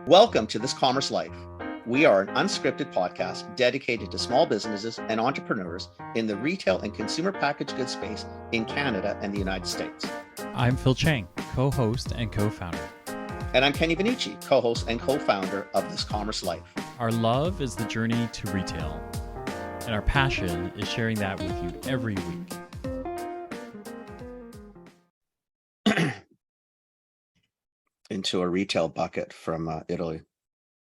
Welcome to This Commerce Life. We are an unscripted podcast dedicated to small businesses and entrepreneurs in the retail and consumer packaged goods space in Canada and the United States. I'm Phil Chang, co-host and co-founder. And I'm Kenny Benucci, co-host and co-founder of This Commerce Life. Our love is the journey to retail, and our passion is sharing that with you every week. Into a retail bucket from Italy.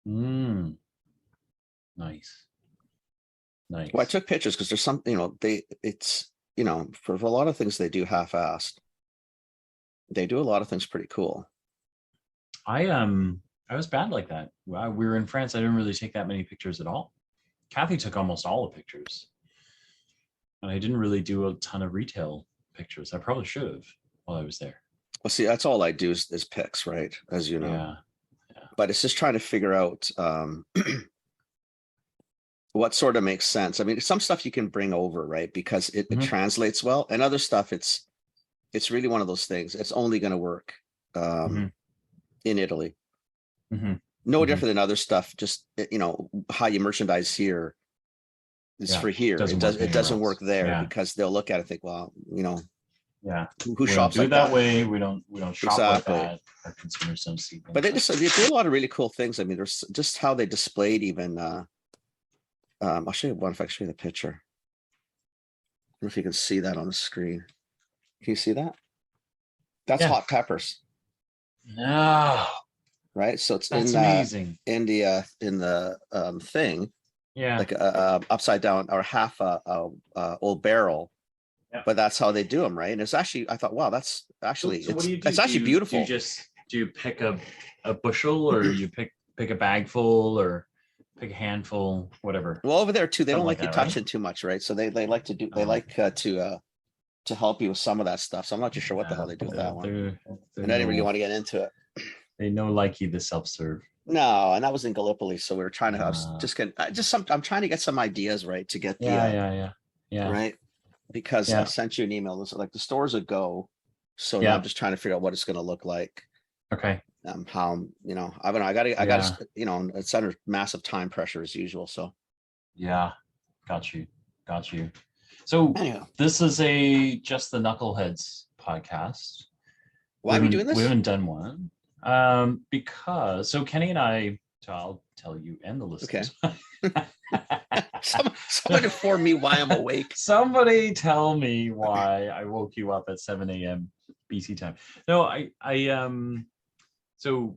Nice. Well, I took pictures because there's some, for a lot of things they do half-assed. They do a lot of things pretty cool. I was bad like that. We were in France. I didn't really take that many pictures at all. Kathy took almost all the pictures, and I didn't really do a ton of retail pictures. I probably should have while I was there. Well, see, that's all I do is pics, right? As you know. Yeah. But it's just trying to figure out what sort of makes sense. I mean, some stuff you can bring over, right? Because it translates well, and other stuff, it's really one of those things. It's only going to work in Italy. No different than other stuff. Just how you merchandise here is for here. It doesn't work there because they'll look at it and think, well, Yeah. Who shops like that way? We don't shop exactly like that. Our consumers don't see things. But they do a lot of really cool things. I mean, there's just how they displayed even. I'll show you one if I show you the picture. I don't know if you can see that on the screen. Can you see that? That's hot peppers. No. Right. So it's amazing. In the thing. Yeah. Like upside down or half old barrel. But that's how they do them, right? And it's actually, I thought, wow, that's actually, it's actually beautiful. Do you pick a bushel, or you pick a bag full, or pick a handful, whatever? Well, over there too, they don't like you touching right? too much, right? So they like to do, they like to help you with some of that stuff. So I'm not too sure what the hell they do with that one. And I didn't really want to get into it. They know, like you, the self-serve. No, and that was in Gallipoli, so we were trying to have I'm trying to get some ideas, right, to get the right. Because I sent you an email. It's like the store's a go. So now I'm just trying to figure out what it's going to look like. Okay. How, I don't know. I got it's under massive time pressure as usual. So. Yeah. Got you. So This is just the Knuckleheads podcast. Why are we doing this? We haven't done one. Because Kenny and I, so I'll tell you and the listeners. Okay. Someone inform me why I'm awake. Somebody tell me why I woke you up at 7 a.m. BC time. No, the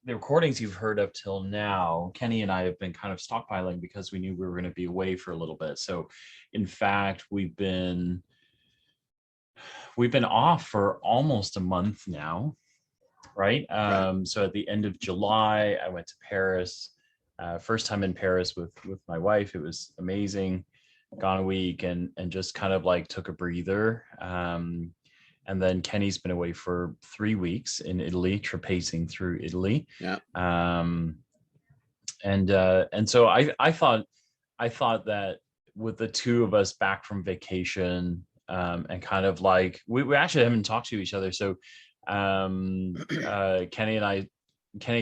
recordings you've heard up till now, Kenny and I have been kind of stockpiling because we knew we were going to be away for a little bit. So in fact, we've been off for almost a month now. Right. So at the end of July, I went to Paris. First time in Paris with my wife. It was amazing. Gone a week and just kind of like took a breather. And then Kenny's been away for 3 weeks in Italy, trapezing through Italy. Yeah. And so I thought that with the two of us back from vacation, and kind of like we actually haven't talked to each other. So Kenny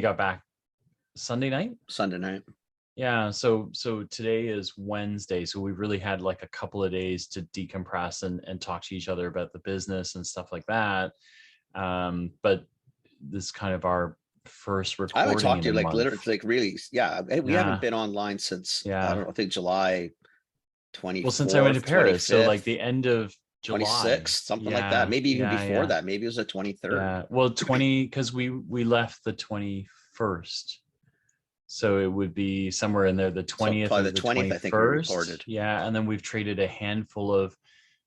got back Sunday night. Yeah. So today is Wednesday. So we've really had like a couple of days to decompress and talk to each other about the business and stuff like that. But this is kind of our first recording. I haven't talked to you literally, really. Yeah. We haven't been online since, I think July 24th. Well, since I went to Paris. 25th, so like the end of July. 26th, something like that. Maybe even before that. Maybe it was the 23rd. Yeah. Well, because we left the 21st. So it would be somewhere in there, the 20th, so the 20th, 21st. I think we recorded. Yeah, and then we've traded a handful of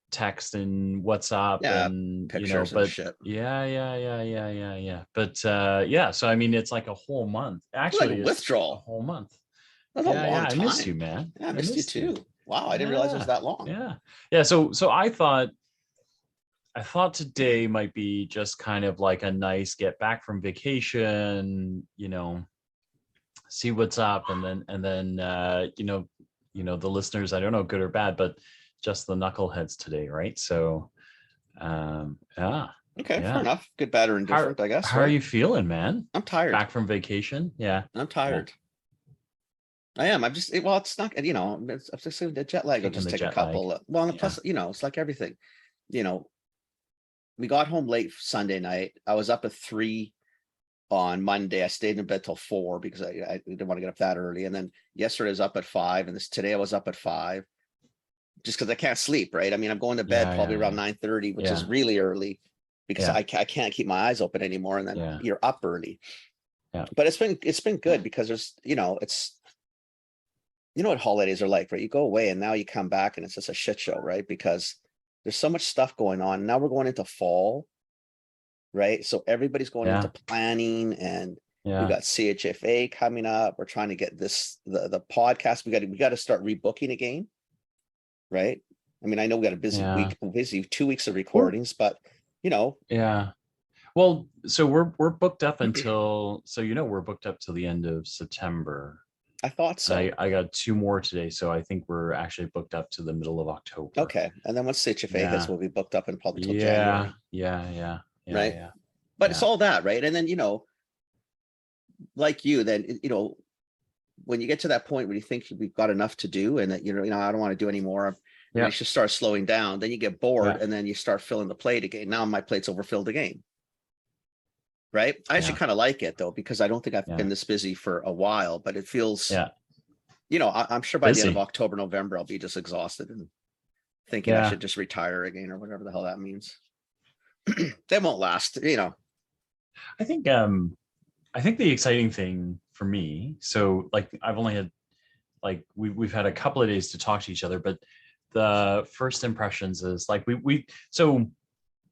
text and WhatsApp and pictures but and shit. Yeah. But so I mean, it's like a whole month. Actually, like a withdrawal. A whole month. That's a long time. I missed you, man. Yeah, I missed you too. Wow, I didn't realize it was that long. Yeah. So I thought today might be just kind of like a nice get back from vacation, see what's up, and then the listeners, I don't know, good or bad, but just the knuckleheads today, right? So Okay, fair Yeah. enough. Good, bad, or indifferent, I guess, How are right? you feeling, man? I'm tired. Back from vacation? Yeah. I'm Cool. tired. I am. I'm just well, it's not, I'm just saying the jet lag will Kicking just the take a jet lag. couple. Well, and Yeah. plus, it's like everything. You know, we got home late Sunday night. I was up at 3 on Monday. I stayed in bed till 4 because I didn't want to get up that early. And then yesterday I was up at 5, and today I was up at 5 just because I can't sleep. Right. I mean, I'm going to bed Yeah, probably yeah, around yeah. 9:30, which is Yeah. really early because Yeah. I can't keep my eyes open anymore. And then Yeah. you're up early. Yeah. But it's been good because there's, it's, what holidays are like, right? You go away and now you come back and it's just a shit show, right? Because there's so much stuff going on. Now we're going into fall, right? So everybody's going into Yeah. planning, and we Yeah. got CHFA coming up. We're trying to get the podcast. We got to start rebooking again, right? I mean, I know we got a busy Yeah. week, busy 2 weeks of We're- recordings, but Yeah. Well, so we're booked up until we're booked up till the end of September. I thought so. I got 2 more today, so I think we're actually booked up to the middle of October. Okay, and then once CHFA hits, Yeah. we'll be booked up in probably till Yeah. January, Yeah. right? Yeah. But it's all that, right? And then like you, then when you get to that point where you think we've got enough to do, and that I don't want to do anymore, Yeah. you should start slowing down. Then you get bored, Yeah. and then you start filling the plate again. Now my plate's overfilled again, right? I actually Yeah. kind of like it though, because I don't think I've Yeah. been this busy for a while. But it feels, Yeah. I'm sure by the end of Busy. October, November, I'll be just exhausted and thinking I Yeah. should just retire again or whatever the hell that means. They won't last, I think the exciting thing for me, so like I've only had we've had a couple of days to talk to each other, but the first impressions is like so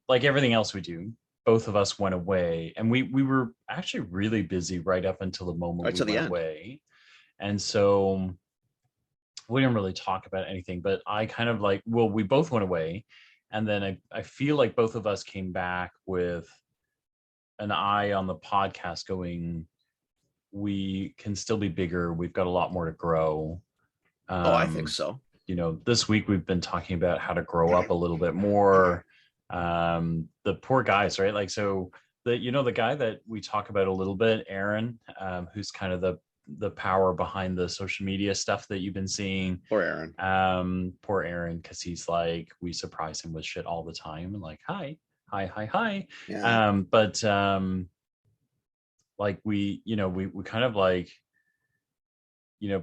like everything else we do, both of us went away, and we were actually really busy right up until the moment right we to the went end. away. And so we didn't really talk about anything, but I kind of we both went away, and then I feel like both of us came back with an eye on the podcast going, we can still be bigger. We've got a lot more to grow. I think so. This week we've been talking about how to grow up a little bit more. The poor guys, right? Like, so the guy that we talk about a little bit, Aaron, who's kind of the power behind the social media stuff that you've been seeing. Poor Aaron. Poor Aaron, because he's like, we surprise him with shit all the time, and like, hi. Yeah. But like we kind of like,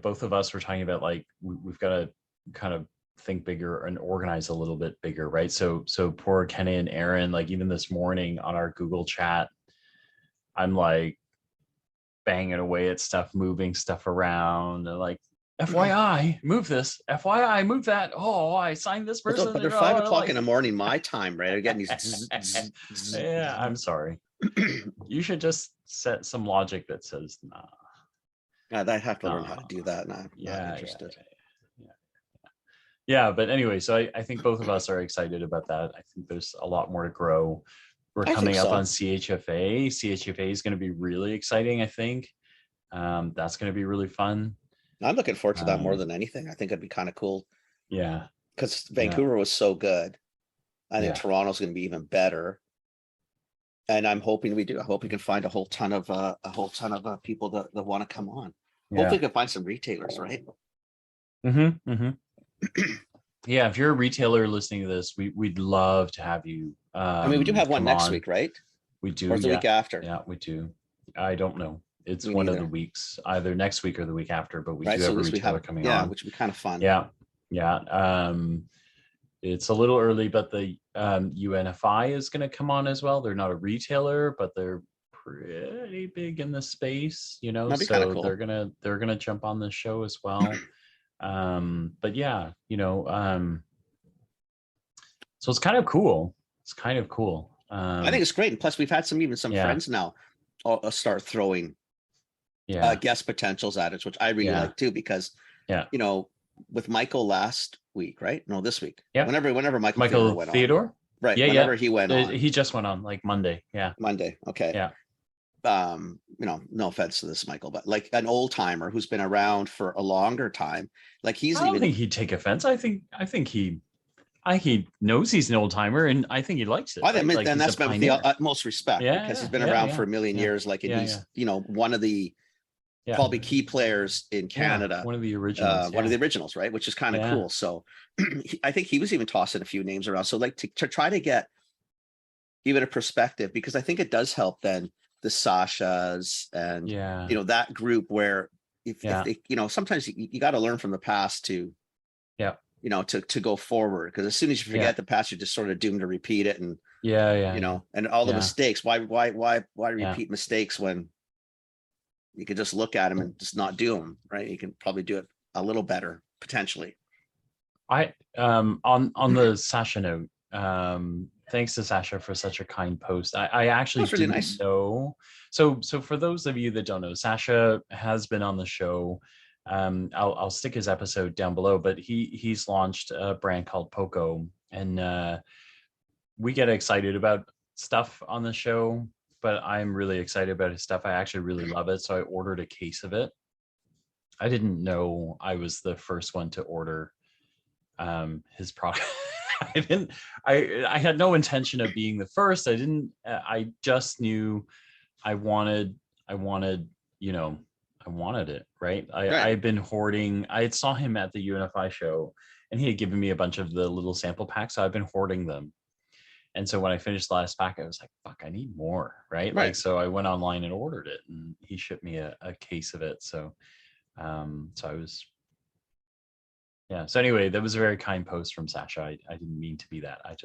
both of us were talking about like we've got to kind of think bigger and organize a little bit bigger, right? So poor Kenny and Aaron, like even this morning on our Google chat, I'm like banging away at stuff, moving stuff around, and like, FYI, move this. FYI, move that. Oh, I signed this person. But they're 5 o'clock in the morning, my time, right? Again, these. Yeah, I'm sorry. You should just set some logic that says, nah. God, I have to learn how to do that, and I'm not interested. Yeah, but anyway, so I think both of us are excited about that. I think there's a lot more to grow. We're coming up on CHFA. CHFA is going to be really exciting, I think. That's going to be really fun. I'm looking forward to that more than anything. I think it'd be kind of cool. Yeah. Because Vancouver was so good. I think Toronto's going to be even better. And I'm hoping we do. I hope we can find a whole ton of people that want to come on. Hopefully we can find some retailers, right? Yeah, if you're a retailer listening to this, we'd love to have you. I mean, we do have one next week, right? We do. Or the week after? Yeah, we do. I don't know. It's Me one neither. of the weeks, either next week or the week after, but we do So have a at least retailer coming on. Yeah, which would be kind of fun. Yeah. It's a little early, but the UNFI is going to come on as well. They're not a retailer, but they're pretty big in the space, so cool. they're gonna jump on the show as well. But yeah, so it's kind of cool. I think it's great, and plus we've had some friends now start throwing guest potentials at us, which I really like too, because with Michael last week, right? No, this week. Yeah. Whenever Michael Theodore went on. Right. Yeah. Whenever he went on. He just went on like Monday. Yeah. Monday. Okay. Yeah. No offense to this, Michael, but like an old timer who's been around for a longer time, like I don't think he'd take offense. I think he He knows he's an old timer, and I think he likes it. I think, Right? Like and he's a that's meant with the pioneer. utmost respect, Yeah, because he's yeah, been yeah, around yeah, for a million yeah, years. Like, and yeah, yeah, he's, one of the yeah. probably key players in Yeah, Canada, one of the originals. one of Yeah, the originals, right? Which is kind of yeah, cool. So I think he was even tossing a few names around. So like to try to get even a perspective, because I think it does help then the Sashas and, yeah, that group where if yeah, they, sometimes you got to learn from the past to, yeah, to go forward. Because as soon as you yeah, forget the past, you're just sort of doomed to repeat it. And, yeah, yeah, yeah, and all the yeah, mistakes, why yeah. repeat mistakes when you could just look at them and just not do them, right? You can probably do it a little better potentially. On the Sasha note, thanks to Sasha for such a kind post. I actually That's really didn't nice. know. So for those of you that don't know, Sasha has been on the show. I'll stick his episode down below, but he's launched a brand called Poco, and we get excited about stuff on the show, but I'm really excited about his stuff. I actually really love it. So I ordered a case of it. I didn't know I was the first one to order his product. I had no intention of being the first. I just knew I wanted I wanted I wanted it, right? Right. I've been hoarding. I had saw him at the UNFI show, and he had given me a bunch of the little sample packs, so I've been hoarding them. And so when I finished the last pack, I was like, fuck, I need more, right? Right. Like, so I went online and ordered it, and he shipped me a case of it. So so I was, yeah. So anyway, that was a very kind post from Sasha. I didn't mean to be that. I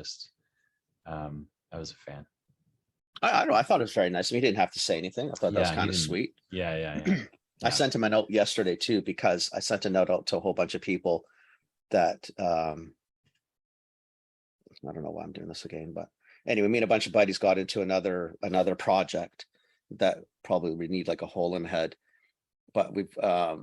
was a fan. I don't know. I thought it was very nice. I mean, he didn't have to say anything. I thought that was Yeah, he kind of didn't. sweet. Yeah, yeah, yeah. I Yeah. sent him a note yesterday too, because I sent a note out to a whole bunch of people that I don't know why I'm doing this again, but anyway, me and a bunch of buddies got into another project that probably we need like a hole in the head, but we've bought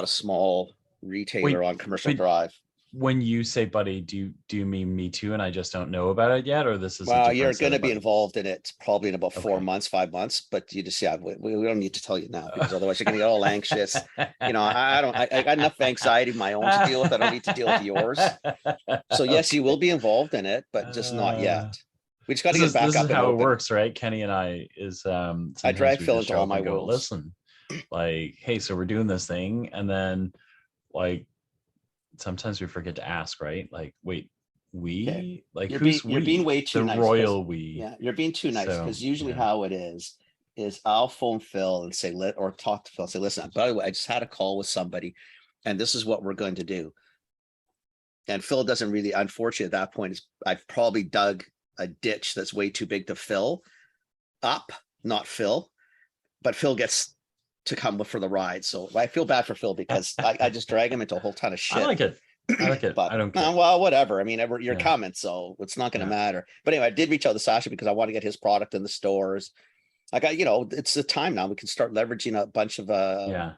a small retailer Wait, on Commercial but Drive. when you say buddy, do you mean me too, and I just don't know about it yet, or this is a Well, different you're set going to of be buddies? involved in it probably in about 4 Okay. months, 5 months, but you just, yeah, we don't need to tell you now, because otherwise you're going to get all anxious. I got enough anxiety of my own to deal with. I don't need to deal with yours. So yes, you will be involved in it, but just not yet. We just got to get back This up is and how it open. works, right? Kenny and I is I sometimes drag we Phil just into show all up my and go, worlds. listen, like, hey, so we're doing this thing, and then like sometimes we forget to ask, right? Like, wait, Okay. like You're who's being we? way too The nice, because royal we. yeah, you're being too nice, So because usually yeah, how it is I'll phone Phil and say, or talk to Phil, say, listen, by the way, I just had a call with somebody and this is what we're going to do. And Phil doesn't really, unfortunately, at that point, is I've probably dug a ditch that's way too big to fill up, not Phil, but Phil gets to come for the ride. So I feel bad for Phil, because I just drag him into a whole ton of I shit. like it. I like it. But I don't care. well, whatever. I mean, you're Yeah, coming, so it's not going to yeah, matter. But anyway, I did reach out to Sasha because I want to get his product in the stores. I got, it's the time now. We can start leveraging a bunch of yeah,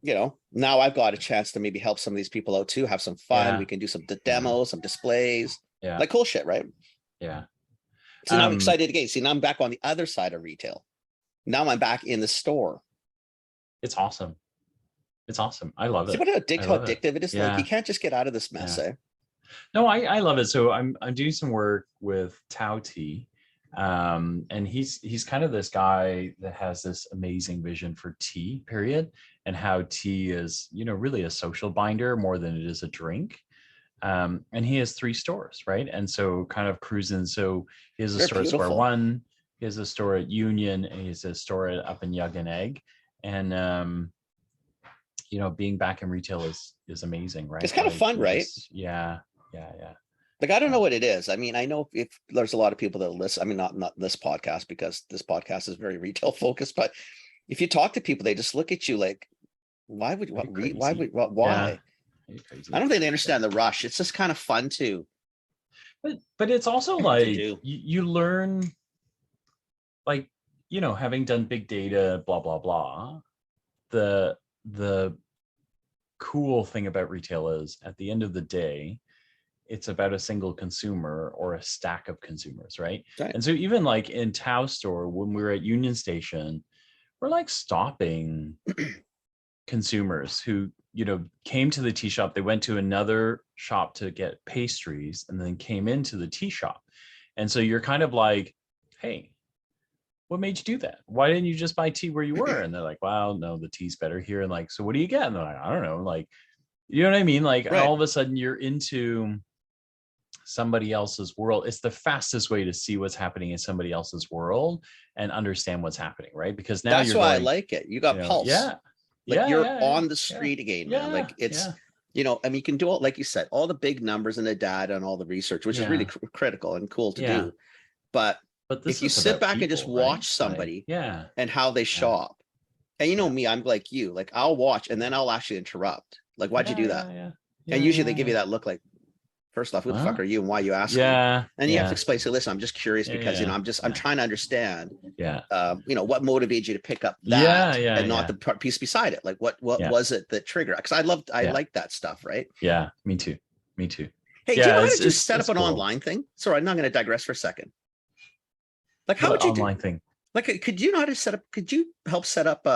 yeah, now I've got a chance to maybe help some of these people out too, have some fun. yeah, We can do some yeah, demos, some displays, yeah, like cool shit, right? yeah. So now I'm excited again. See, now I'm back on the other side of retail. Now I'm back in the store. It's awesome. It's awesome. I love See it. how I love addictive it is? Like, you Yeah, can't just get out of this mess, yeah. eh? No, I love it. So I'm doing some work with Tao T, and he's kind of this guy that has this amazing vision for tea, period, and how tea is, really a social binder more than it is a drink. And he has 3 stores, right? And so kind of cruising. So he has a They're store at Square beautiful. One, he has a store at Union, and he has a store up in Yug and Egg. And being back in retail is amazing, right? It's kind of Like fun, you right? just, yeah, yeah, yeah. Like, I don't know what it is. I mean, I know if there's a lot of people that listen, I mean, not this podcast, because this podcast is very retail focused, but if you talk to people, they just look at you like, why would, Are you why crazy? would, Yeah. why? Are you crazy? I don't think they understand the rush. It's just kind of fun too But it's also to like do. you learn, like, having done big data, blah blah blah. The cool thing about retail is, at the end of the day, it's about a single consumer or a stack of consumers, right? Right. And so even like in Tao store, when we were at Union Station, we're like stopping consumers who came to the tea shop. They went to another shop to get pastries and then came into the tea shop. And so you're kind of like, hey, what made you do that? Why didn't you just buy tea where you were? And they're like, well, no, the tea's better here. And like, so what do you get? And they're like, I don't know. Like, you know what I mean? Like Right. all of a sudden you're into somebody else's world. It's the fastest way to see what's happening in somebody else's world and understand what's happening, right? Because now that's why I like it. You got pulse. Yeah. Like you're on the street again, man. Yeah, Like it's, I mean, you can do all, like you said, all the big numbers and the data and all the research, which is really critical and cool to do. But if you sit back and just watch somebody and how they shop, and you know me, I'm like you, like I'll watch and then I'll actually interrupt. Like, why'd you do that? And usually they give you that look like, first off, who the fuck are you and why are you asking? And you have to explain, so listen, I'm just curious because, I'm trying to understand, what motivated you to pick up that and not the piece beside it. Like what was it that triggered? Because I like that stuff, right? Yeah, me too. Hey, do you know how to just set up an online thing? Sorry, I'm not going to digress for a second. Like how would you online thing? Like, could you know how to set up? Could you help set up?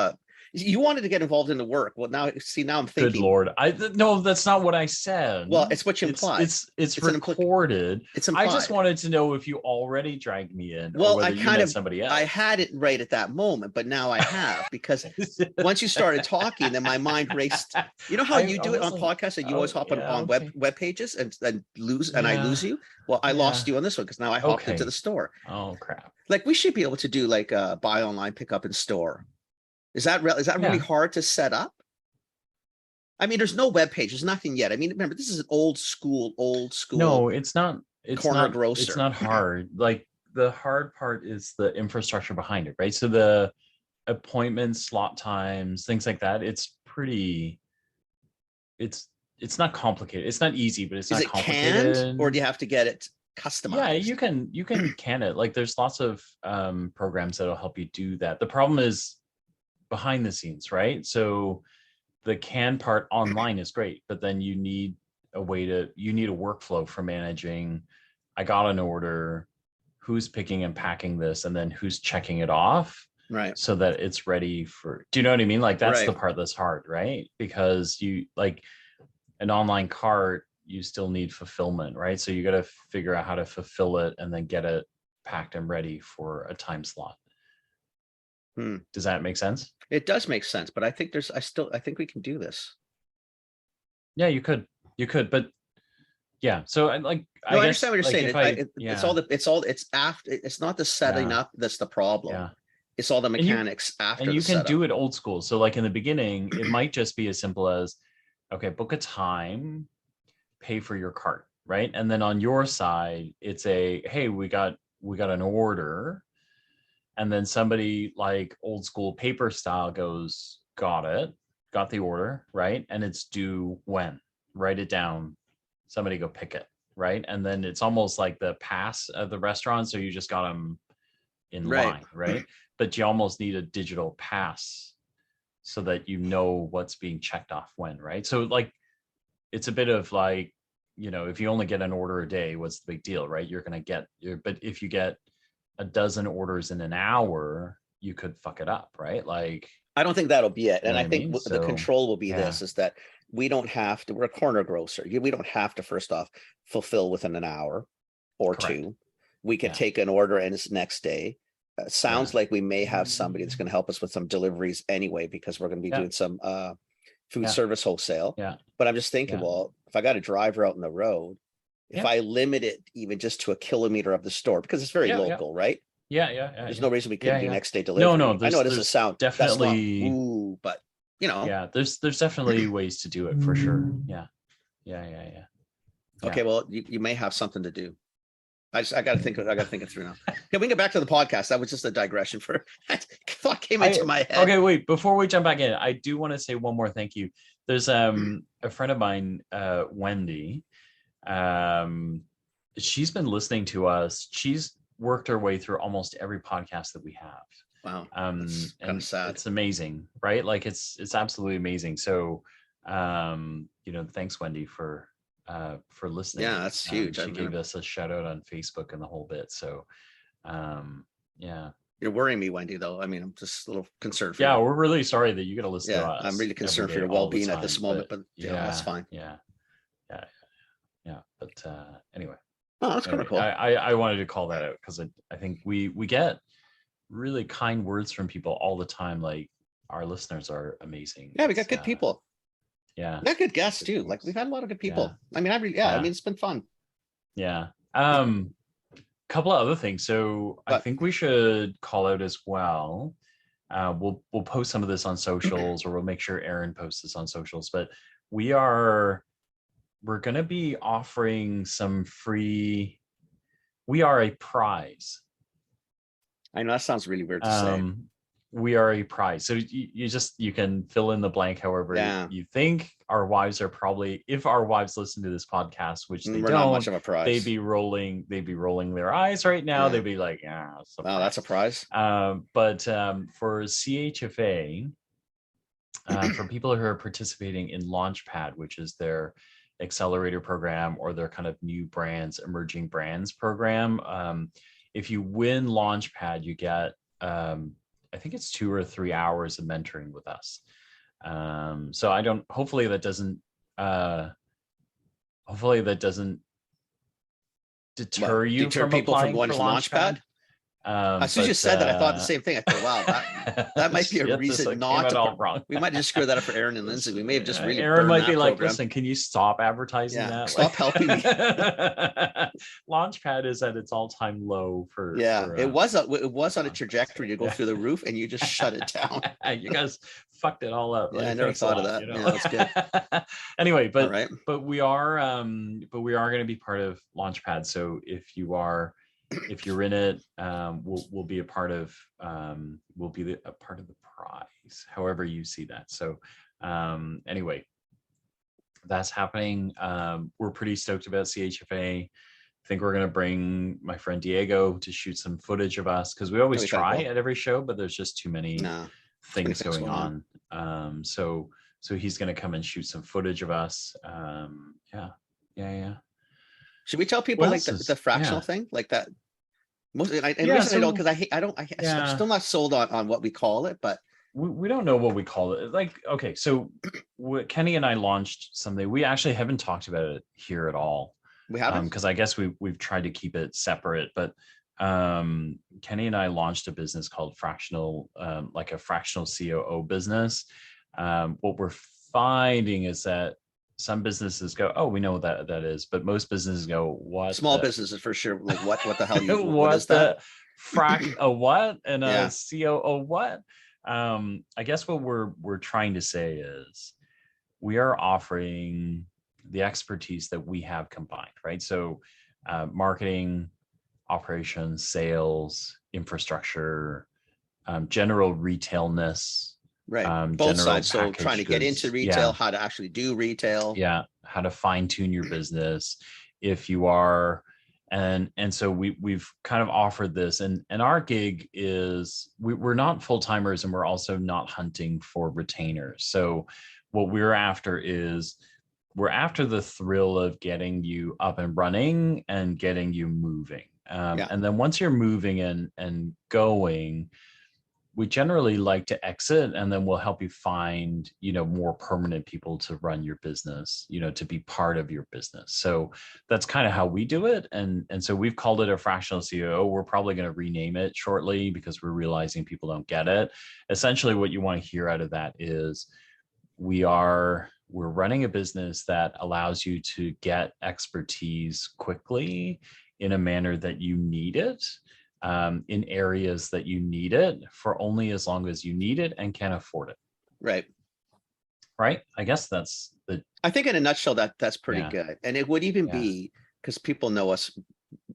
You wanted to get involved in the work. Well, now I'm thinking. Good Lord, no, that's not what I said. Well, it's what you implied. It's recorded. It's implied. I just wanted to know if you already dragged me in. Well, or whether I kind of somebody else. I had it right at that moment, but now I have because once you started talking, then my mind raced. You know how you do it on podcasts, and you always hop on web pages and lose, and I lose you. Well, I lost you on this one because now I hopped into the store. Oh crap! Like we should be able to do like buy online, pick up in store. Is that really hard to set up? I mean, there's no web page. There's nothing yet. I mean, remember, this is an old school. No, it's not. It's corner not, grocer. It's not hard. Like the hard part is the infrastructure behind it, right? So the appointments, slot times, things like that. It's pretty. It's not complicated. It's not easy, but it's not complicated. Canned, or do you have to get it customized? Yeah, you can can it. Like there's lots of programs that'll help you do that. The problem is behind the scenes, right? So the can part online is great, but then you need a workflow for managing. I got an order, who's picking and packing this, and then who's checking it off, right? So that it's ready for. Do you know what I mean? Like that's the part that's hard, right? Because you like an online cart, you still need fulfillment, right? So you got to figure out how to fulfill it and then get it packed and ready for a time slot. Does that make sense? It does make sense, but I think I think we can do this. Yeah, you could, but yeah. So I understand what you're saying. It's not the setting up that's the problem. Yeah. It's all the mechanics after. And you can do it old school. So like in the beginning, it might just be as simple as, okay, book a time, pay for your cart, right? And then on your side, it's hey, we got an order. And then somebody like old school paper style goes, got the order, right? And it's due when? Write it down. Somebody go pick it, right? And then it's almost like the pass of the restaurant. So you just got them in line, right? But you almost need a digital pass so that you know what's being checked off when, right? So like, it's a bit of like, if you only get an order a day, what's the big deal, right? You're going to but if you get a dozen orders in an hour, you could fuck it up, right? Like, I don't think that'll be it. And I think the control will be this, is that we don't have to, we're a corner grocer. We don't have to, first off, fulfill within an hour or two. We could take an order and it's next day. Sounds like we may have somebody that's going to help us with some deliveries anyway, because we're going to be doing some food service wholesale. But I'm just thinking, well, if I got a driver out on the road, if I limit it even just to a kilometer of the store, because it's very local, right? There's no reason we couldn't do next day delivery. No, I know it doesn't sound definitely, but there's definitely ways to do it for sure. Yeah. Okay, well, you may have something to do. I got to think it through now. Okay, we can get back to the podcast. That was just a digression for thought came into my head. Okay, wait, before we jump back in, I do want to say one more thank you. There's a friend of mine, Wendy. She's been listening to us. She's worked her way through almost every podcast that we have. Wow. That's kind of sad. It's amazing, right? Like it's absolutely amazing. So thanks, Wendy, for listening. Yeah, that's huge. She gave us a shout out on Facebook and the whole bit. So You're worrying me, Wendy, though. I mean, I'm just a little concerned for Yeah, you. we're really sorry that you got to listen to Yeah, us. I'm really every concerned for day, your all the well-being at this time. moment, but that's Yeah, fine. yeah, yeah, yeah. But anyway, Oh, that's kind of cool. I wanted to call that out because I think we get really kind words from people all the time. Like, our listeners are amazing. Yeah, we got good people. Yeah, We got good guests too. Like we've had a lot of good people. I mean, I mean, it's been fun. Yeah. Couple of other things. So I think we should call out as well. We'll post some of this on socials, or we'll make sure Aaron posts this on socials. But we're going to be offering some free. We are a prize. I know that sounds really weird to say. We are a prize. So you can fill in the blank however you think. Our wives are probably, if our wives listen to this podcast, which they don't, not much of a prize. they'd be rolling their eyes right now. Yeah. They'd be like, that's a prize. But for CHFA, for people who are participating in Launchpad, which is their accelerator program or their kind of new brands, emerging brands program, if you win Launchpad, you get I think it's 2 or 3 hours of mentoring with us. So hopefully that doesn't deter you from people applying from going for to Launchpad. As soon as you said that, I thought the same thing. I thought, wow, that might be a reason not to. Wrong. We might just screw that up for Aaron and Lindsay. We may have just really. Aaron might be like, listen, can you stop advertising that? Stop helping me. Launchpad is at its all-time low for. It was on a trajectory to go through the roof, and you just shut it down. You guys fucked it all up. Yeah, I never thought of that. Yeah, that's good. Anyway, but we are going to be part of Launchpad. So if you're in it, we'll be a part of a part of the prize, however you see that. So anyway, that's happening. We're pretty stoked about CHFA. I think we're going to bring my friend Diego to shoot some footage of us, because we always try at every show, but there's just too many things going on. So he's going to come and shoot some footage of us. Yeah. Should we tell people like the fractional thing, like that? Mostly, I don't, because I'm still not sold on what we call it, but we don't know what we call it. Like, okay, so Kenny and I launched something. We actually haven't talked about it here at all. We haven't, because I guess we've tried to keep it separate. But Kenny and I launched a business called Fractional, like a fractional COO business. What we're finding is that some businesses go, oh, we know what that is, but most businesses go, what? Small businesses for sure. Like what the hell? What is that? A what and a COO what? I guess what we're trying to say is we are offering the expertise that we have combined, right? So marketing, operations, sales, infrastructure, general retailness. Right. Both sides. So trying to get into retail, how to actually do retail. Yeah. How to fine tune your business if you are. And so we've kind of offered this, and our gig is we're not full-timers, and we're also not hunting for retainers. So what we're after the thrill of getting you up and running and getting you moving. And then once you're moving and going, we generally like to exit, and then we'll help you find, more permanent people to run your business, to be part of your business. So that's kind of how we do it. And so we've called it a fractional COO. We're probably going to rename it shortly because we're realizing people don't get it. Essentially, what you want to hear out of that is we're running a business that allows you to get expertise quickly in a manner that you need it. In areas that you need it for only as long as you need it and can afford it. Right. I guess that's I think in a nutshell, that's pretty good. And it would even be, because people know us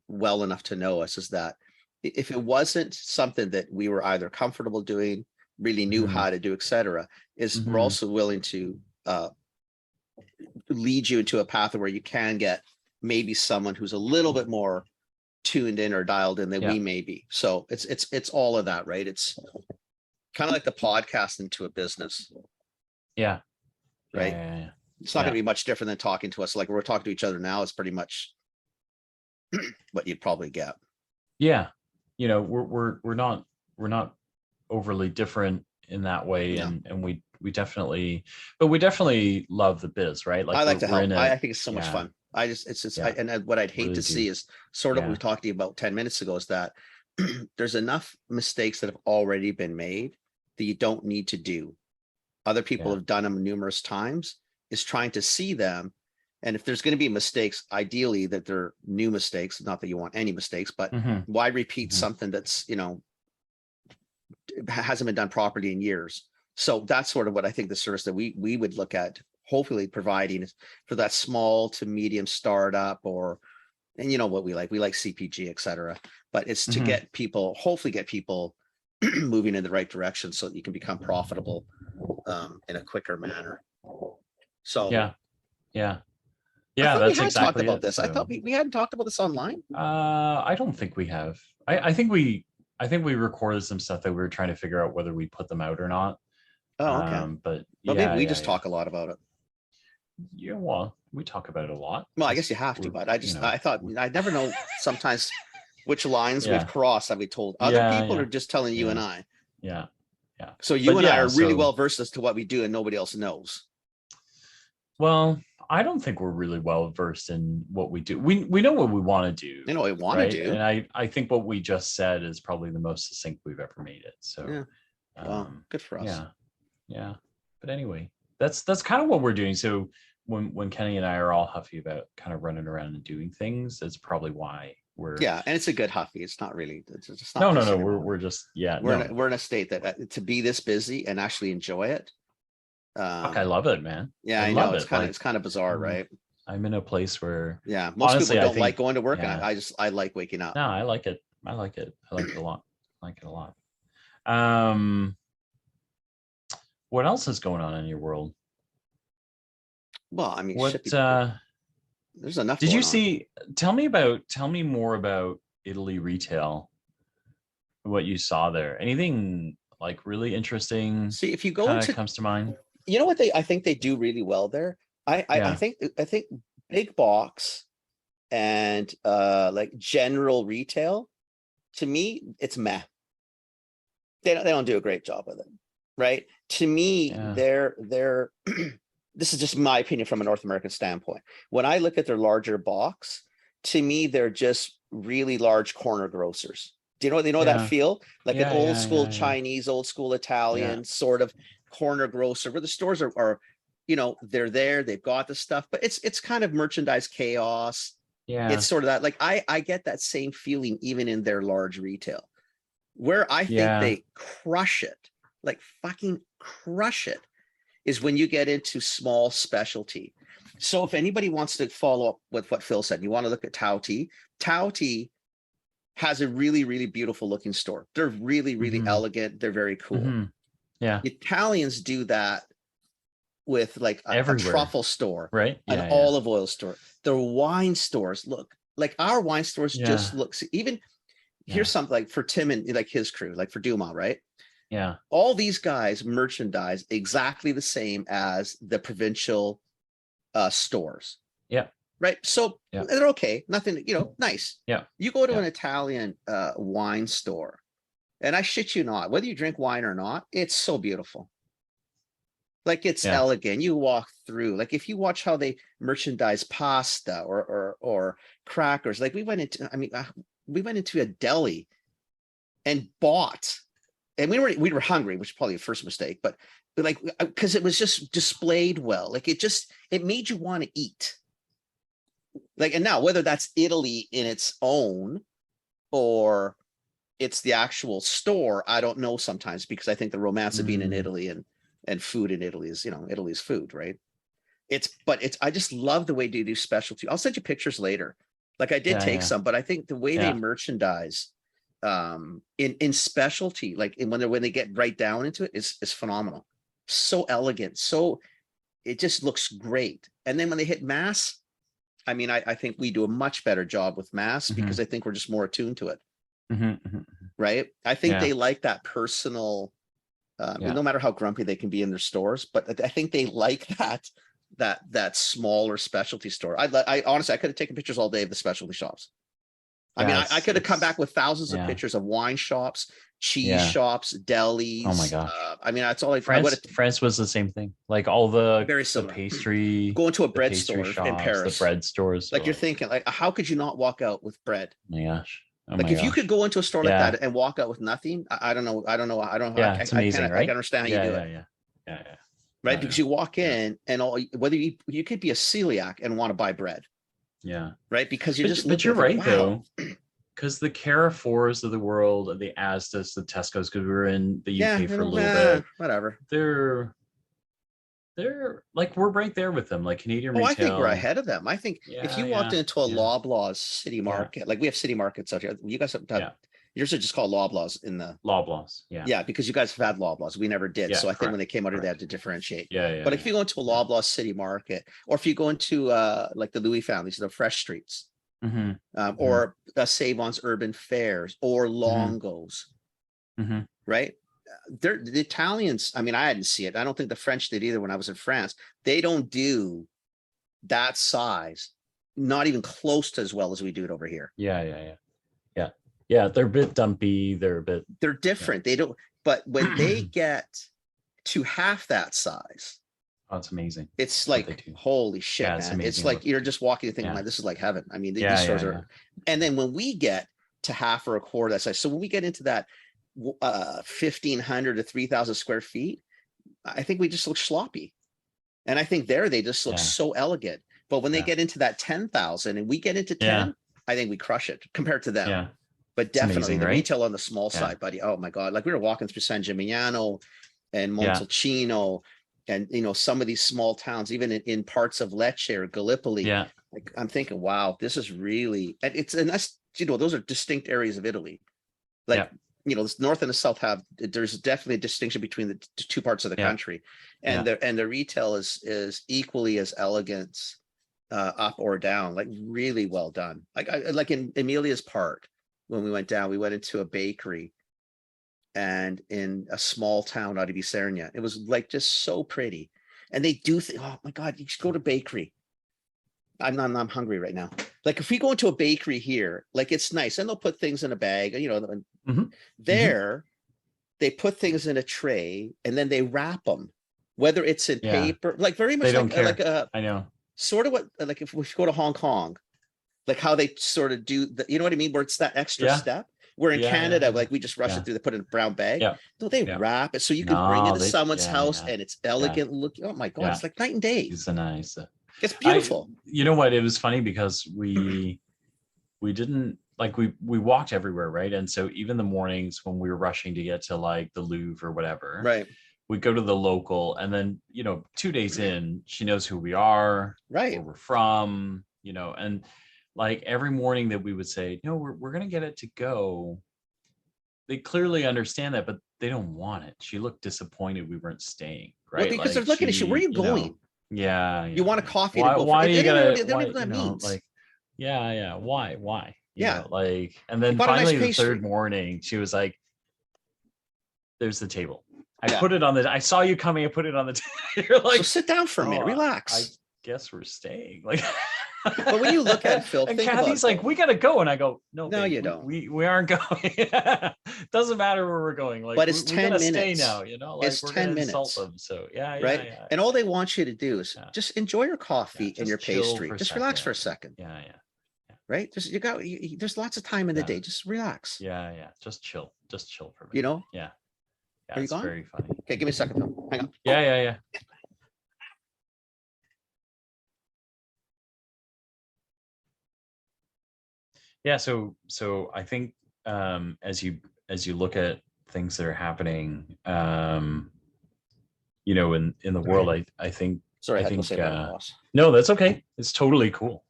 well enough to know us, is that if it wasn't something that we were either comfortable doing, really knew how to do, etc., we're also willing to lead you into a path where you can get maybe someone who's a little bit more tuned in or dialed in than we may be. So it's all of that, right? It's kind of like the podcast into a business. Right. It's not going to be much different than talking to us. Like we're talking to each other now is pretty much what you'd probably get. We're not overly different in that way, No. and we definitely love the biz, right? Like I like to we're help. in I a think it's so much yeah, fun. It's just, yeah, and what I'd hate really to do. see is sort of what Yeah. we talked to you about 10 minutes ago is that there's enough mistakes that have already been made that you don't need to do. Other people Yeah. have done them numerous times, is trying to see them. And if there's going to be mistakes, ideally that they're new mistakes, not that you want any mistakes, but Mhm. why repeat Mhm. something that's, hasn't been done properly in years? So that's sort of what I think the service that we would look at, hopefully providing is for that small to medium startup, or, and you know what we like CPG, et cetera. But it's to Mhm. get people, hopefully get people moving in the right direction so that you can become profitable in a quicker manner. So Yeah. Yeah. I Yeah, thought we that's had talked exactly about it. this. I So thought we hadn't talked about this online. I don't think we have. I think we recorded some stuff that we were trying to figure out whether we put them out or not. Oh, okay. But But maybe yeah, we yeah, just yeah. talk a lot about it. Yeah, well, we talk about it a lot Well, I guess you because have to, we're, but I thought we- I never know sometimes which lines we've yeah, crossed that we told other yeah, people, or yeah, just telling you and yeah, I. yeah, yeah. So you But and I yeah, are really so well versed as to what we do and nobody else knows. well, I don't think we're really well versed in what we do. We know what we want to do, You know what I want to right? do. And I think what we just said is probably the most succinct we've ever made it. So Yeah. Well, good for us. yeah, yeah. But anyway, that's kind of what we're doing. So when Kenny and I are all huffy about kind of running around and doing things, that's probably why we're Yeah, and it's a good huffy. It's not really. It's just not no. pissing him off. We're just yeah. We're No, we're in a state that to be this busy and actually enjoy it. fuck, I love it, man. Yeah, I I know love it's it. kind of Like it's kind of bizarre, I'm right? I'm in a place where Yeah, most people honestly, I don't like think going to work, and yeah. I like waking up. No, I like it. I like it. I like it a lot. I like it a lot. Um, what else is going on in your world? Well, I mean, shit, What there's enough did you going on. see? Tell me more about Italy retail. What you saw there? Anything like really interesting See, if you go kind of into, comes to mind? you know what I think they do really well there. Yeah. I think big box and like general retail, to me, it's meh. They don't do a great job with it, right? To me, Yeah. they're this is just my opinion from a North American standpoint. When I look at their larger box, to me, they're just really large corner grocers. Do you know that Yeah. feel? Like an Yeah. old school Yeah. Chinese, old school Yeah. Italian sort of corner grocer where the stores are, they're there, they've got the stuff, but it's kind of merchandise chaos. Yeah. It's sort of that, like I get that same feeling even in their large retail. Where I think Yeah. they crush it, like fucking crush it, is when you get into small specialty. So if anybody wants to follow up with what Phil said, you want to look at Tao Tea. Tao Tea has a really, really beautiful looking store. They're really, really Mhm. elegant. They're very cool. Mhm. Yeah. Italians do that with like a Everywhere. truffle store, Right. an Yeah. Yeah. olive oil store. The wine stores look like our wine stores Yeah. just looks even. Yeah. Here's something like for Tim and like his crew, like for Duma, right? Yeah. All these guys merchandise exactly the same as the provincial stores. Yeah. Right. So Yeah. they're okay. Nothing, nice. Yeah. You go to Yeah. an Italian wine store, and I shit you not, whether you drink wine or not, it's so beautiful. Like it's Yeah. elegant. You walk through, like if you watch how they merchandise pasta or crackers, like we went into a deli and bought, and we were hungry, which is probably the first mistake, but like because it was just displayed well, like it made you want to eat. Like, and now whether that's Italy in its own or it's the actual store, I don't know sometimes, because I think the romance of being in Italy and food in Italy is, Italy's food, right? I just love the way they do specialty. I'll send you pictures later. Like I did take some, but I think the way they merchandise in specialty, like when they get right down into it, is phenomenal. So elegant. So it just looks great. And then when they hit mass, I mean, I think we do a much better job with mass because I think we're just more attuned to it. Right. I think they like that personal, no matter how grumpy they can be in their stores, but I think they like that smaller specialty store. I honestly, I could have taken pictures all day of the specialty shops. I mean, I could have come back with thousands of pictures of wine shops, cheese shops, delis. Oh my gosh. I mean, that's all I France was the same thing. Like all the very similar. pastry, Go into a the bread pastry store in shops, Paris. the bread stores. Like you're thinking, like, how could you not walk out with bread? Oh my gosh. Oh Like my if you gosh. could go into a store like Yeah. that and walk out with nothing, I don't know. Yeah, it's amazing, right? I can understand how you do it. Yeah. Right. Oh, Because yeah. you walk in and whether you could be a celiac and want to buy bread. Yeah. Right. Because you're But you're right, wow. though. Because the Carrefours of the world, the Asdas, the Tesco's, because we were in the UK for a little bit. Whatever. They're like, we're right there with them, like Canadian retail. I think we're ahead of them. I think if you walked into a Loblaws city market, like we have city markets out here, you guys have yours are just called Loblaws in the Loblaws. Yeah, because you guys have had Loblaws. We never did. So I think when they came out, they had to differentiate. But if you go into a Loblaws city market, or if you go into like the Louis families, the Fresh Streets, or Save-On's urban fairs, or Longo's, right? The Italians, I mean, I didn't see it. I don't think the French did either when I was in France. They don't do that size, not even close to as well as we do it over here. Yeah, they're a bit dumpy. They're different. They don't, but when they get to half that size, oh, it's amazing. It's like, holy shit, man. It's like you're just walking and thinking, like, this is like heaven. I mean, these stores are, and then when we get to half or a quarter that size, so when we get into that 1,500 to 3,000 square feet, I think we just look sloppy. And I think they just look so elegant. But when they get into that 10,000 and we get into 10, I think we crush it compared to them. Yeah. But definitely the retail on the small side, buddy. Oh my God. Like we were walking through San Gimignano and Montalcino and, some of these small towns, even in parts of Lecce or Gallipoli. Yeah. Like I'm thinking, wow, this is really, and that's, those are distinct areas of Italy. Like, the north and the south there's definitely a distinction between the two parts of the country, and the retail is equally as elegant, up or down, like really well done. Like in Emilia's Park, when we went down, we went into a bakery, and in a small town out of Isernia, it was like just so pretty. And they do think, oh my God, you should go to bakery. I'm hungry right now. Like if we go into a bakery here, like it's nice, and they'll put things in a bag, there they put things in a tray and then they wrap them, whether it's in paper, like very much I know, sort of what, like if we go to Hong Kong, like how they sort of do the, you know what I mean, where it's that extra step. Where in Canada, like we just rush it through, they put it in a brown bag. No, they wrap it so you can bring it to someone's house and it's elegant looking. Oh my God, it's like night and day. It's a nice. It's beautiful. You know what? It was funny because we didn't, like, we walked everywhere, right? And so even the mornings when we were rushing to get to like the Louvre or whatever, right? We go to the local, and then 2 days in, she knows who we are, right? Where we're from, and like every morning that we would say, no, we're gonna get it to go. They clearly understand that, but they don't want it. She looked disappointed we weren't staying, right? Well, because they're looking at you. Where are you going? Yeah. You want a coffee? Why do you gotta? Like, why? Like, and then finally the third morning, she was like, "There's the table. I put it on the. I saw you coming. I put it on the table." You're like, so sit down for a minute, relax. I guess we're staying. Like, but when you look at it, Phil, and Kathy's like, "We gotta go," and I go, "No, babe, you don't. We aren't going. Doesn't matter where we're going. Like, but it's 10 minutes. Stay now, like it's we're 10 gonna minutes. Insult them. So right. Yeah. And all they want you to do is just enjoy your coffee and your pastry. Just relax for a second. Yeah. Right. Just there's lots of time in the day. Just relax. Yeah. Just chill for a minute. Yeah. Are you gone? Very funny. Okay, give me a second, Phil. Hang on. Yeah. Yeah, so I think as you look at things that are happening, in the world, I think. Sorry, I had think to say that, boss. No, that's okay. It's totally cool.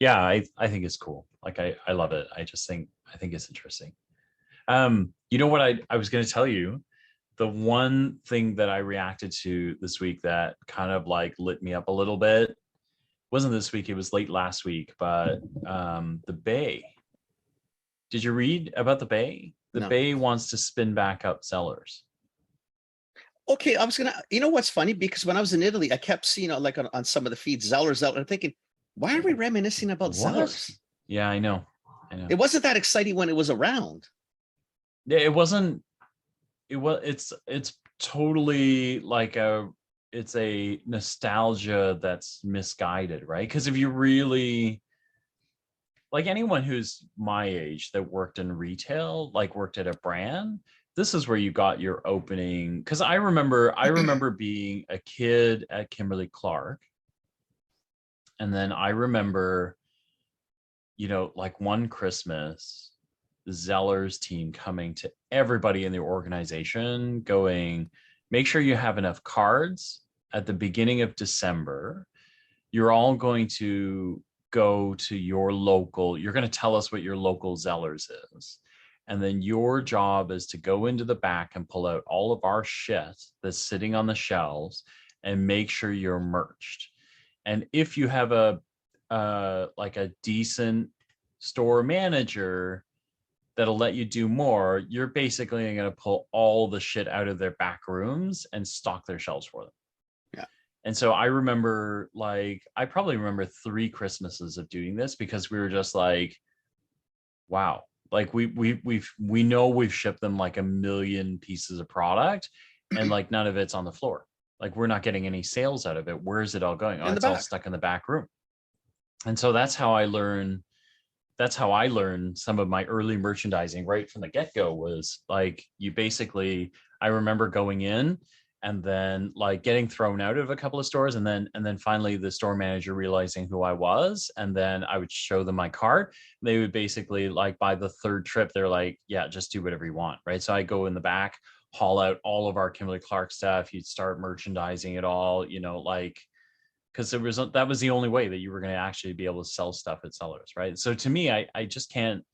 Yeah, I think it's cool. Like I love it. I think it's interesting. You know what I was going to tell you, the one thing that I reacted to this week that kind of like lit me up a little bit. Wasn't this week, it was late last week, but the Bay. Did you read about the Bay? The Bay wants to spin back up Zellers. Okay, I was gonna, what's funny? Because when I was in Italy, I kept seeing like on some of the feeds, Zellers. I'm thinking, why are we reminiscing about Zellers? Yeah, I know. It wasn't that exciting when it was around. it wasn't, it's totally like it's a nostalgia that's misguided, right? Because if you really, like, anyone who's my age that worked in retail, like worked at a brand, this is where you got your opening. Because I remember being a kid at Kimberly Clark, and then I remember, like one Christmas, the Zellers team coming to everybody in the organization going, make sure you have enough cards at the beginning of December. You're all going to go to your local, you're going to tell us what your local Zellers is. And then your job is to go into the back and pull out all of our shit that's sitting on the shelves and make sure you're merched. And if you have a like a decent store manager that'll let you do more, you're basically going to pull all the shit out of their back rooms and stock their shelves for them. Yeah. And so I remember, like, I probably remember 3 Christmases of doing this, because we were just like, wow, like we know we've shipped them like 1 million pieces of product, and like none of it's on the floor. Like, we're not getting any sales out of it. Where is it all going? Oh, it's all stuck in the back room. And so that's how I learned some of my early merchandising right from the get-go. Was like, you basically, I remember going in and then like getting thrown out of a couple of stores, and then finally the store manager realizing who I was, and then I would show them my card. They would basically, like, by the 3rd trip, they're like, yeah, just do whatever you want, right? So I go in the back, haul out all of our Kimberly Clark stuff. You'd start merchandising it all, like, because that was the only way that you were going to actually be able to sell stuff at Zellers, right? So to me, I just can't.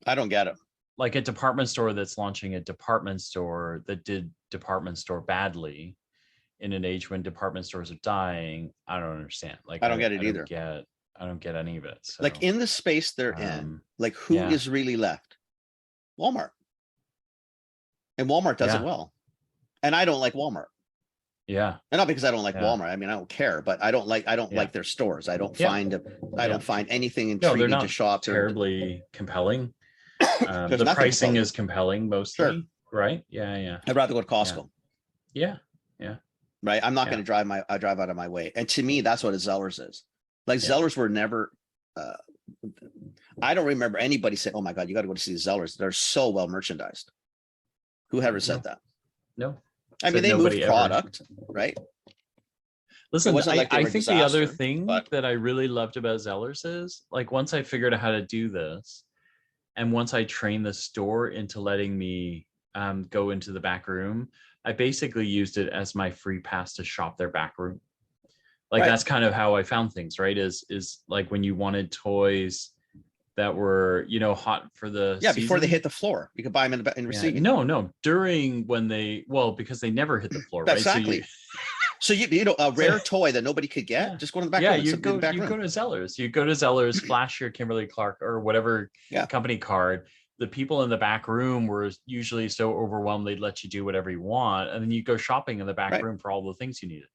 I don't get it. Like, a department store that's launching a department store that did department store badly in an age when department stores are dying, I don't understand. Like, I don't get it either. I don't get any of it. So, like, in the space they're in, like, who is really left? Walmart. And Walmart does it well. And I don't like Walmart. Yeah. And not because I don't like Walmart. I mean, I don't care, but I don't like their stores. I don't find anything intriguing to shop. Terribly compelling. The pricing is compelling mostly, right? Yeah. I'd rather go to Costco. Yeah. Right. I'm not going to drive out of my way. And to me, that's what a Zellers is. Like, Zellers were never. I don't remember anybody saying, "Oh my God, you got to go to see Zellers. They're so well merchandised." Who ever said that? No. I mean, they moved product, right? Listen, I think the other thing that I really loved about Zellers is, like, once I figured out how to do this, and once I trained the store into letting me go into the back room, I basically used it as my free pass to shop their back room. Like, that's kind of how I found things, right? Is like, when you wanted toys that were, hot for the season, before they hit the floor, you could buy them in receiving. No, during when they, because they never hit the floor, right? Exactly. So a rare toy that nobody could get, just go to the back room. You go to Zellers. You go to Zellers, flash your Kimberly Clark or whatever company card. The people in the back room were usually so overwhelmed they'd let you do whatever you want, and then you go shopping in the back room for all the things you needed.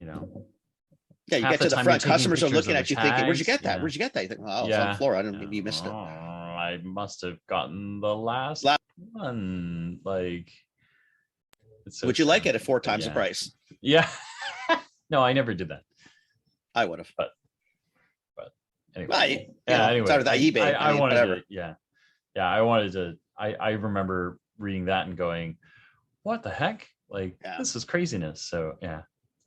Yeah, you get to the front, customers are looking at you thinking, "Where'd you get that? Where'd you get that?" You think, "Well, it's on the floor. I didn't. You missed it." I must have gotten the last one. Like, would you like it at 4 times the price? Yeah. No, I never did that. I would have. But anyway. Anyway. Started that eBay. I wanted whatever. I wanted to. I remember reading that and going, "What the heck? Like, this is craziness." So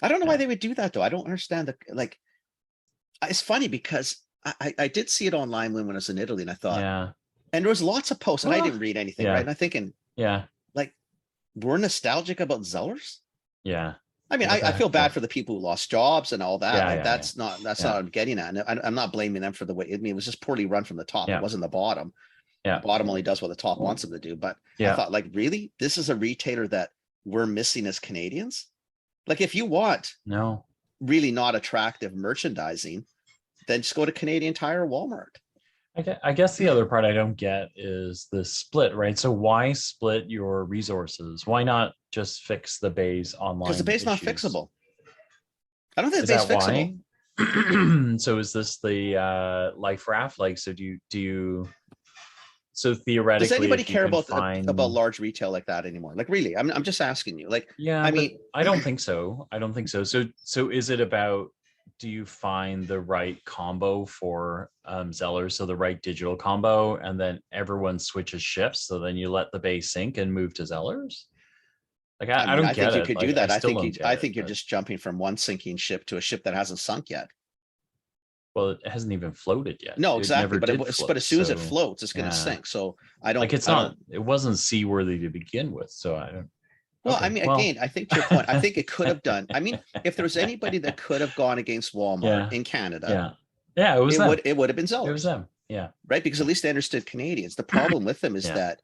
I don't know why they would do that, though. I don't understand it's funny because I did see it online when I was in Italy, and I thought, and there was lots of posts, and I didn't read anything, right? And I'm thinking, like, we're nostalgic about Zellers. Yeah. I mean, I feel bad for the people who lost jobs and all that. That's not what I'm getting at. And I'm not blaming them for the way. I mean, it was just poorly run from the top. It wasn't the bottom. The bottom only does what the top wants them to do. But I thought, like, really, this is a retailer that we're missing as Canadians. Like, if you want really not attractive merchandising, then just go to Canadian Tire or Walmart. I guess the other part I don't get is the split, right? So why split your resources? Why not just fix the Bay's online? Because the Bay's not fixable. I don't think the Bay's fixable. So is this the life raft? Like, so do you So theoretically, does anybody if you care can about large retail like that anymore? Like, really, I'm just asking you. Like, yeah, I but mean, I don't think so. I don't think so. So is it about, do you find the right combo for Zellers, so the right digital combo, and then everyone switches shifts, so then you let the base sink and move to Zellers? Like I I mean, don't I think get you it. could Like do I that. still don't get I it. think you're But, just jumping from one sinking ship to a ship that hasn't sunk yet. well, it hasn't even floated yet. No, It exactly. never But did float. but as soon as it So floats, it's going to yeah, sink. So like it's I not. don't. It wasn't seaworthy to begin with. So I don't. Well, I Okay. mean, Well. again, I think to your point, I think it could have done. I mean, if there was anybody that could have gone against Walmart Yeah. in Canada, Yeah. Yeah. It was them. it would have been It was Zellers, them. Yeah. right? Because at least they understood Canadians. The problem with them is Yeah. that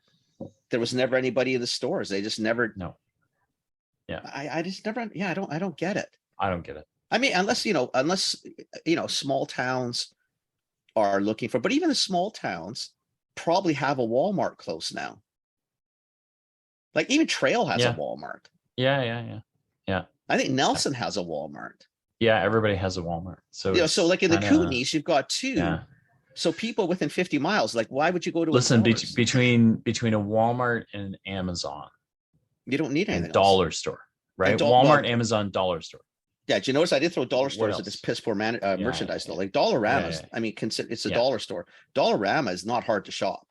there was never anybody in the stores. They just never. No. Yeah. I just never. Yeah, I don't get it. I don't get it. I mean, unless small towns are looking for, but even the small towns probably have a Walmart close now. Like even Trail has a Yeah. Walmart. Yeah. Yeah. Yeah. Yeah. I think Nelson has a Walmart. Yeah. Everybody has a Walmart. So So like in the Kootenays, you've got two. Yeah. So people within 50 miles, like, why would you go to Listen, a Zellers? between a Walmart and an Amazon You don't need anything and dollar store, right? And Walmart, Amazon, dollar store. Yeah, do you notice I did throw dollar stores at else? this piss poor merchandise though? Like Dollarama's, Yeah. I mean, it's a dollar store. Dollarama is not hard to shop.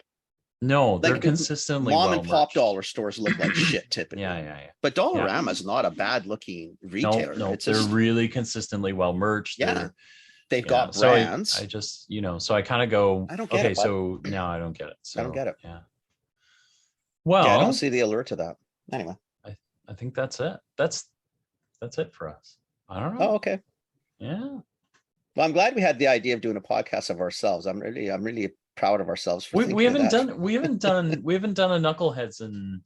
No, they're Like consistently mom and pop merched. dollar stores look like shit typically. Yeah. But Dollarama is not a bad looking retailer. No, It's they're just, really consistently well merged. yeah, they've got so brands. I just, so I kind of go, I don't get okay, it, bud. so now I don't get it. So I don't get it. Yeah. Yeah, I don't Well, see the allure to that. Anyway. I think that's it. That's it for us. I don't Oh, know. okay. Yeah. Well, I'm glad we had the idea of doing a podcast of ourselves. I'm really proud of ourselves for We thinking of haven't that. done we haven't done a knuckleheads in,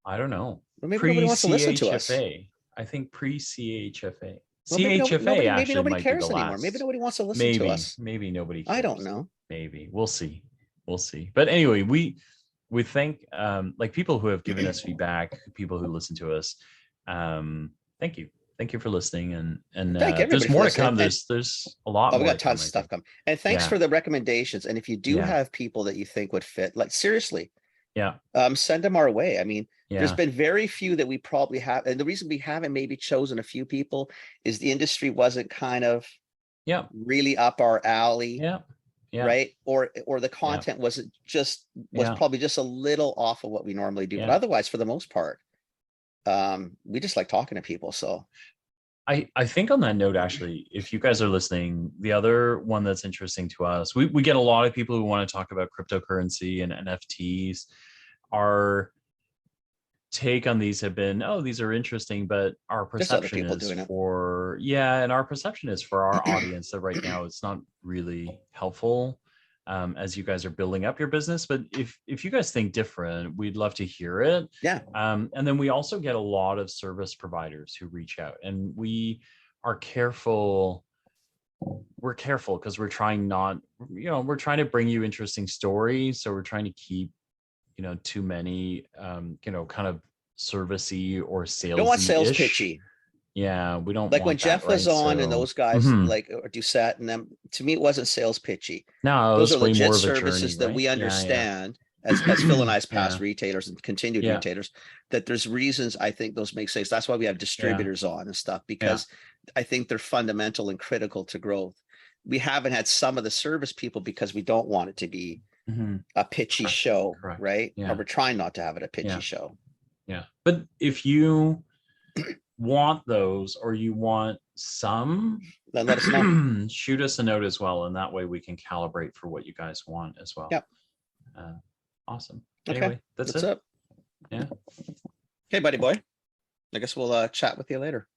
I don't know. Well, maybe nobody wants to listen to us. I think pre-CHFA. Well, CHFA actually nobody might cares be the anymore. last. Maybe nobody wants to listen to us. Maybe nobody cares. I don't know. Maybe. We'll see. But anyway, we thank like people who have given us feedback, people who listen to us. Thank you. Thank you for listening, and there's more to come. There's a lot. We got tons of stuff coming, and thanks for the recommendations. And if you do have people that you think would fit, like seriously, send them our way. I mean, there's been very few that we probably have, and the reason we haven't maybe chosen a few people is the industry wasn't kind of really up our alley. Right. Or the content was probably just a little off of what we normally do. But otherwise, for the most part, we just like talking to people. So I think on that note, actually, if you guys are listening, the other one that's interesting to us, we get a lot of people who want to talk about cryptocurrency and NFTs. Our take on these have been, these are interesting, but our perception is and our perception is for our audience that right now it's not really helpful as you guys are building up your business. But if you guys think different, we'd love to hear it. And then we also get a lot of service providers who reach out, and we are careful. We're careful because we're trying to bring you interesting stories. So we're trying to keep, too many, kind of servicey or salesy. Don't want sales pitchy. Yeah, we don't like when Jeff was on and those guys like or Doucette and them. To me, it wasn't sales pitchy. No, those are legit services that we understand as Phil and I's past retailers and continued retailers. That there's reasons I think those make sense. That's why we have distributors on and stuff, because I think they're fundamental and critical to growth. We haven't had some of the service people because we don't want it to be a pitchy show, right? Or we're trying not to have it a pitchy show. Yeah, but if you want those, or you want some, then let us know. Shoot us a note as well, and that way we can calibrate for what you guys want as well. Awesome. Anyway, that's it. Okay, buddy boy, I guess we'll chat with you later.